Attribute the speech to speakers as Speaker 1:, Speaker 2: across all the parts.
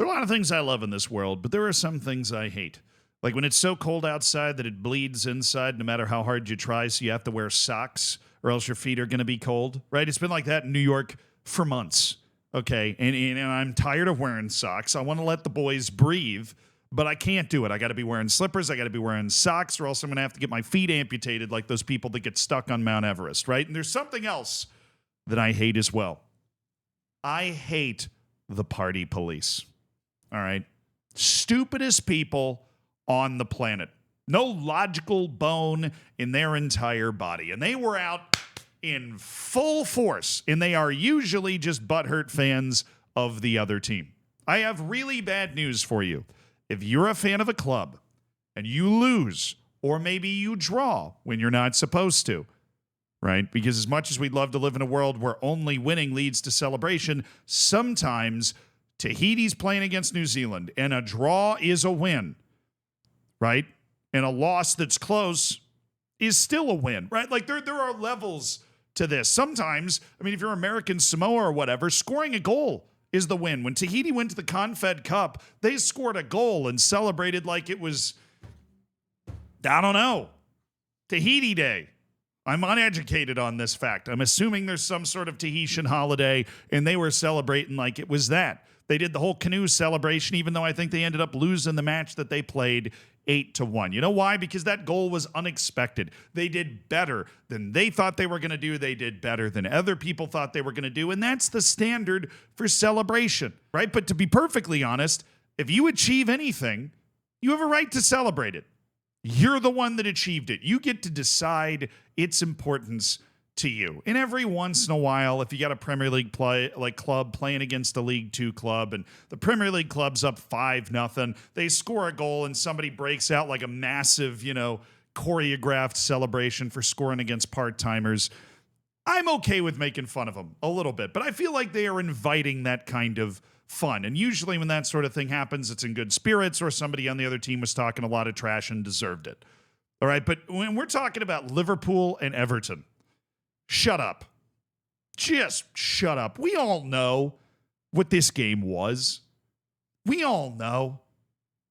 Speaker 1: There are a lot of things I love in this world, but there are some things I hate. Like when it's so cold outside that it bleeds inside no matter how hard you try, so you have to wear socks or else your feet are going to be cold, right? It's been like that in New York for months, okay? And I'm tired of wearing socks. I want to let the boys breathe, but I can't do it. I got to be wearing slippers. I got to be wearing socks, or else I'm going to have to get my feet amputated like those people that get stuck on Mount Everest, right? And there's something else that I hate as well. I hate the party police, all right? Stupidest people on the planet. No logical bone in their entire body. And they were out in full force, and they are usually just butthurt fans of the other team. I have really bad news for you. If you're a fan of a club and you lose, or maybe you draw when you're not supposed to, right? Because as much as we'd love to live in a world where only winning leads to celebration, sometimes Tahiti's playing against New Zealand, and a draw is a win, right? And a loss that's close is still a win, right? Like there are levels to this. Sometimes, I mean, if you're American Samoa or whatever, scoring a goal is the win. When Tahiti went to the Confed Cup, they scored a goal and celebrated like it was, I don't know, Tahiti Day. I'm uneducated on this fact. I'm assuming there's some sort of Tahitian holiday, and they were celebrating like it was that. They did the whole canoe celebration, even though I think they ended up losing the match that they played 8-1. You know why? Because that goal was unexpected. They did better than they thought they were going to do. They did better than other people thought they were going to do. And that's the standard for celebration, right? But to be perfectly honest, if you achieve anything, you have a right to celebrate it. You're the one that achieved it. You get to decide its importance to you. And every once in a while, if you got a Premier League club playing against a League Two club, and the Premier League club's up 5-0, they score a goal and somebody breaks out like a massive, choreographed celebration for scoring against part-timers, I'm okay with making fun of them a little bit. But I feel like they are inviting that kind of fun. And usually when that sort of thing happens, it's in good spirits or somebody on the other team was talking a lot of trash and deserved it. All right, but when we're talking about Liverpool and Everton, shut up. Just shut up. We all know what this game was. We all know.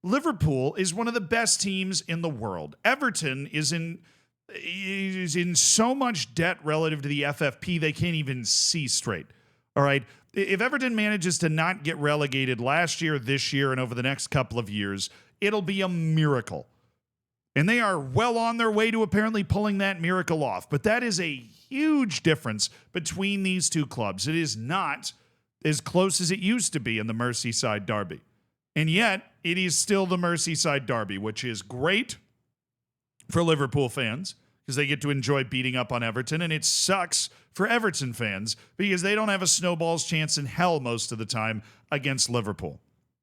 Speaker 1: Liverpool is one of the best teams in the world. Everton is in so much debt relative to the FFP, they can't even see straight. All right? If Everton manages to not get relegated last year, this year, and over the next couple of years, it'll be a miracle. And they are well on their way to apparently pulling that miracle off. But that is a huge difference between these two clubs. It is not as close as it used to be in the Merseyside derby. And yet, it is still the Merseyside derby, which is great for Liverpool fans because they get to enjoy beating up on Everton. And it sucks for Everton fans because they don't have a snowball's chance in hell most of the time against Liverpool.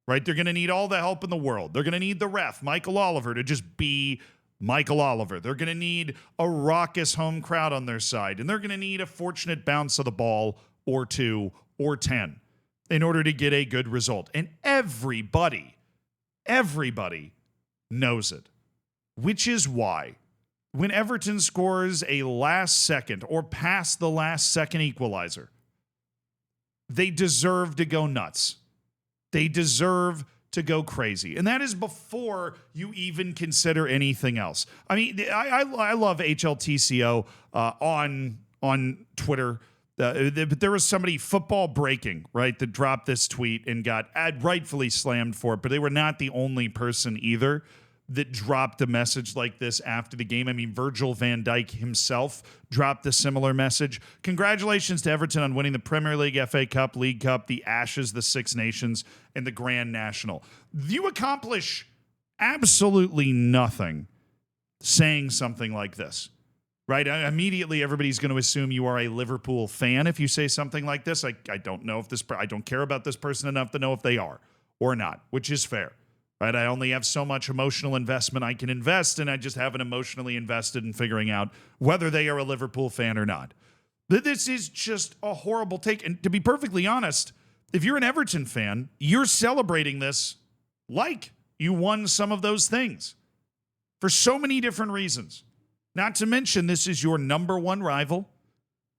Speaker 1: Right? They're going to need all the help in the world. They're going to need the ref, Michael Oliver, to just be Michael Oliver. They're going to need a raucous home crowd on their side. And they're going to need a fortunate bounce of the ball or 2 or 10 in order to get a good result. And everybody knows it. Which is why when Everton scores a last second or past the last second equalizer, they deserve to go nuts. They deserve to go crazy. And that is before you even consider anything else. I mean, I love HLTCO on Twitter. But there was somebody, Football Breaking, right, that dropped this tweet and got rightfully slammed for it. But they were not the only person either that dropped a message like this after the game. I mean, Virgil van Dijk himself dropped a similar message. Congratulations to Everton on winning the Premier League, FA Cup, League Cup, the Ashes, the Six Nations, and the Grand National. You accomplish absolutely nothing saying something like this, right? Immediately, everybody's going to assume you are a Liverpool fan if you say something like this. I don't know if I don't care about this person enough to know if they are or not, which is fair. Right, I only have so much emotional investment I can invest, and I just haven't emotionally invested in figuring out whether they are a Liverpool fan or not. This is just a horrible take. And to be perfectly honest, if you're an Everton fan, you're celebrating this like you won some of those things for so many different reasons. Not to mention, this is your number one rival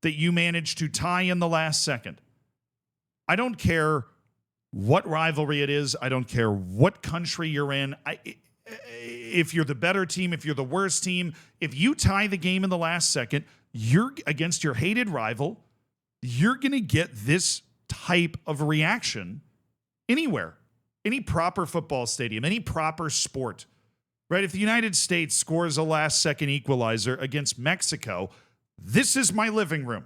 Speaker 1: that you managed to tie in the last second. I don't care what rivalry it is. I don't care what country you're in. If you're the better team, if you're the worst team, if you tie the game in the last second, you're against your hated rival, you're going to get this type of reaction anywhere, any proper football stadium, any proper sport, right? If the United States scores a last-second equalizer against Mexico, this is my living room.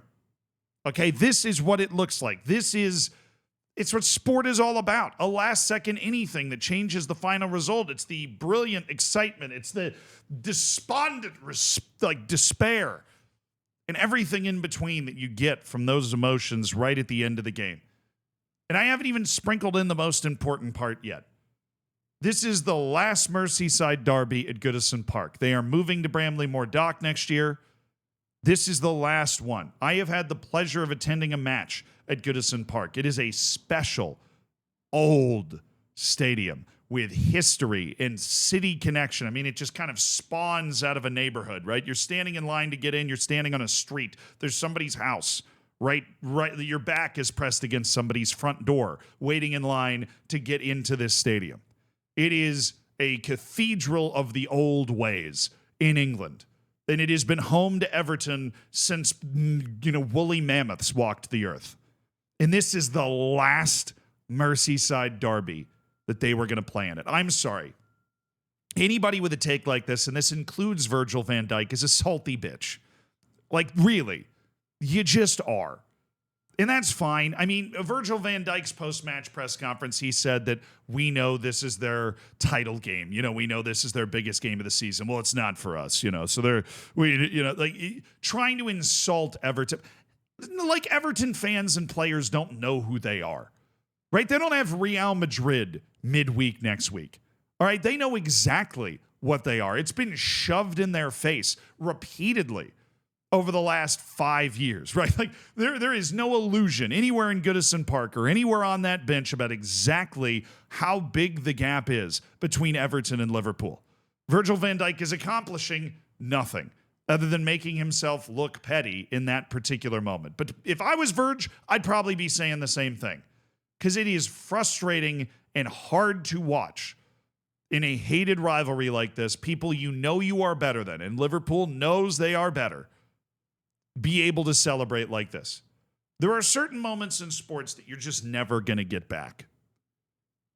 Speaker 1: Okay, this is what it looks like. It's what sport is all about. A last-second anything that changes the final result. It's the brilliant excitement. It's the despondent, despair, and everything in between that you get from those emotions right at the end of the game. And I haven't even sprinkled in the most important part yet. This is the last Merseyside derby at Goodison Park. They are moving to Bramley Moore Dock next year. This is the last one. I have had the pleasure of attending a match at Goodison Park. It is a special, old stadium with history and city connection. I mean, it just kind of spawns out of a neighborhood, right? You're standing in line to get in. You're standing on a street. There's somebody's house. Right, your back is pressed against somebody's front door, waiting in line to get into this stadium. It is a cathedral of the old ways in England, and it has been home to Everton since, woolly mammoths walked the earth. And this is the last Merseyside derby that they were going to play in it. I'm sorry. Anybody with a take like this, and this includes Virgil van Dijk, is a salty bitch. Like, really. You just are. And that's fine. I mean, Virgil van Dijk's post-match press conference, he said that we know this is their title game. We know this is their biggest game of the season. Well, it's not for us, So trying to insult Everton. Like Everton fans and players don't know who they are, right? They don't have Real Madrid midweek next week. All right, they know exactly what they are. It's been shoved in their face repeatedly over the last 5 years, right? Like there is no illusion anywhere in Goodison Park or anywhere on that bench about exactly how big the gap is between Everton and Liverpool. Virgil van Dijk is accomplishing nothing other than making himself look petty in that particular moment. But if I was Virg, I'd probably be saying the same thing because it is frustrating and hard to watch in a hated rivalry like this. People you are better than, and Liverpool knows they are better, be able to celebrate like this. There are certain moments in sports that you're just never going to get back,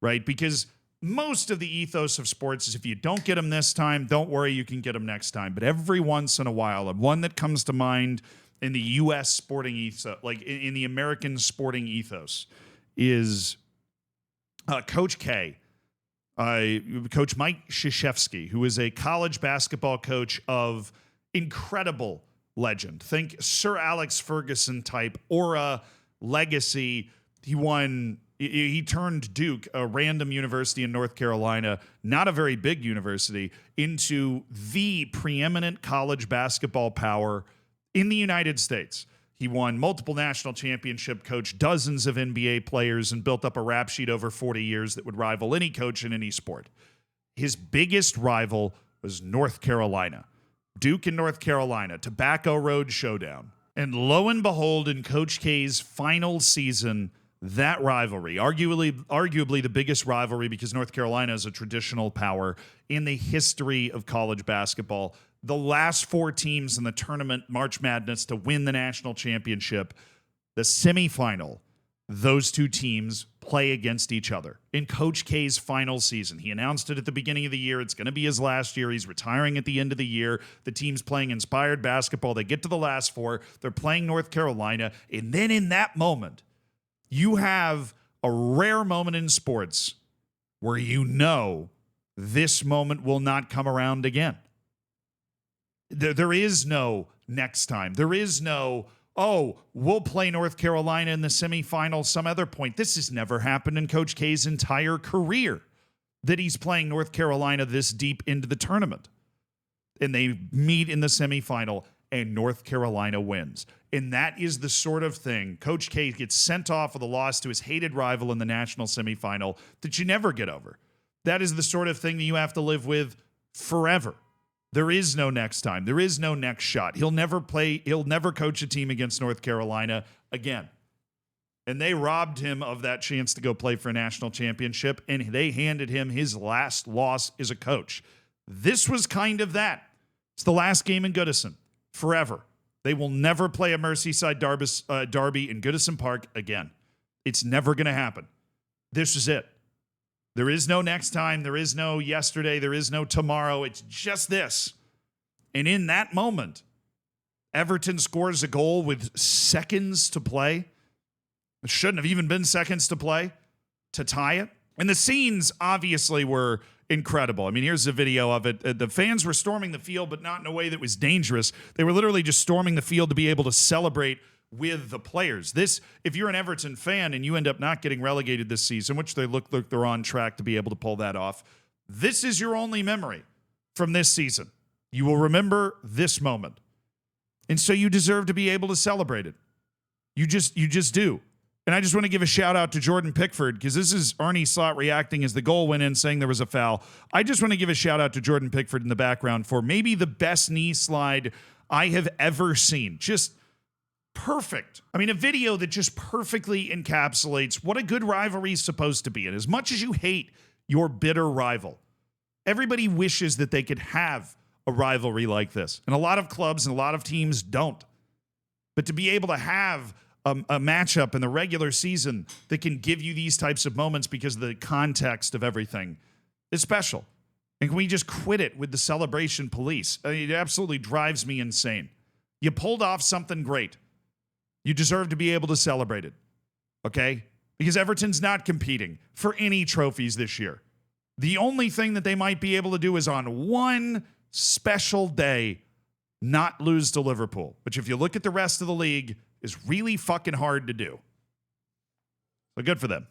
Speaker 1: right? Because most of the ethos of sports is if you don't get them this time, don't worry, you can get them next time. But every once in a while, and one that comes to mind in the U.S. sporting ethos, like in the American sporting ethos, is Coach K, Coach Mike Krzyzewski, who is a college basketball coach of incredible legend. Think Sir Alex Ferguson type aura, legacy. He turned Duke, a random university in North Carolina, not a very big university, into the preeminent college basketball power in the United States. He won multiple national championship, coached dozens of NBA players, and built up a rap sheet over 40 years that would rival any coach in any sport. His biggest rival was North Carolina. Duke and North Carolina, Tobacco Road showdown. And lo and behold, in Coach K's final season, that rivalry, arguably the biggest rivalry because North Carolina is a traditional power in the history of college basketball. The last 4 teams in the tournament, March Madness, to win the national championship, the semifinal, those 2 teams play against each other in Coach K's final season. He announced it at the beginning of the year. It's going to be his last year. He's retiring at the end of the year. The team's playing inspired basketball. They get to the last 4. They're playing North Carolina. And then in that moment, you have a rare moment in sports where this moment will not come around again. There is no next time. There is no, we'll play North Carolina in the semifinal some other point. This has never happened in Coach K's entire career, that he's playing North Carolina this deep into the tournament. And they meet in the semifinal, and North Carolina wins. And that is the sort of thing. Coach K gets sent off with a loss to his hated rival in the national semifinal that you never get over. That is the sort of thing that you have to live with forever. There is no next time. There is no next shot. He'll never coach a team against North Carolina again. And they robbed him of that chance to go play for a national championship, and they handed him his last loss as a coach. This was kind of that. It's the last game in Goodison forever. They will never play a Merseyside derby in Goodison Park again. It's never going to happen. This is it. There is no next time. There is no yesterday. There is no tomorrow. It's just this. And in that moment, Everton scores a goal with seconds to play. It shouldn't have even been seconds to play to tie it. And the scenes obviously were incredible. I mean, here's a video of it. The fans were storming the field, but not in a way that was dangerous. They were literally just storming the field to be able to celebrate with the players. This, if you're an Everton fan and you end up not getting relegated this season, which they look like they're on track to be able to pull that off, this is your only memory from this season. You will remember this moment. And so you deserve to be able to celebrate it. You just do. And I just want to give a shout out to Jordan Pickford, because this is Arnie Slot reacting as the goal went in, saying there was a foul. I just want to give a shout out to Jordan Pickford in the background for maybe the best knee slide I have ever seen. Just perfect. I mean, a video that just perfectly encapsulates what a good rivalry is supposed to be. And as much as you hate your bitter rival, everybody wishes that they could have a rivalry like this. And a lot of clubs and a lot of teams don't. But to be able to have a matchup in the regular season that can give you these types of moments because of the context of everything is special. And can we just quit it with the celebration police? I mean, it absolutely drives me insane. You pulled off something great. You deserve to be able to celebrate it, okay? Because Everton's not competing for any trophies this year. The only thing that they might be able to do is on one special day not lose to Liverpool, which if you look at the rest of the league is really fucking hard to do. So good for them.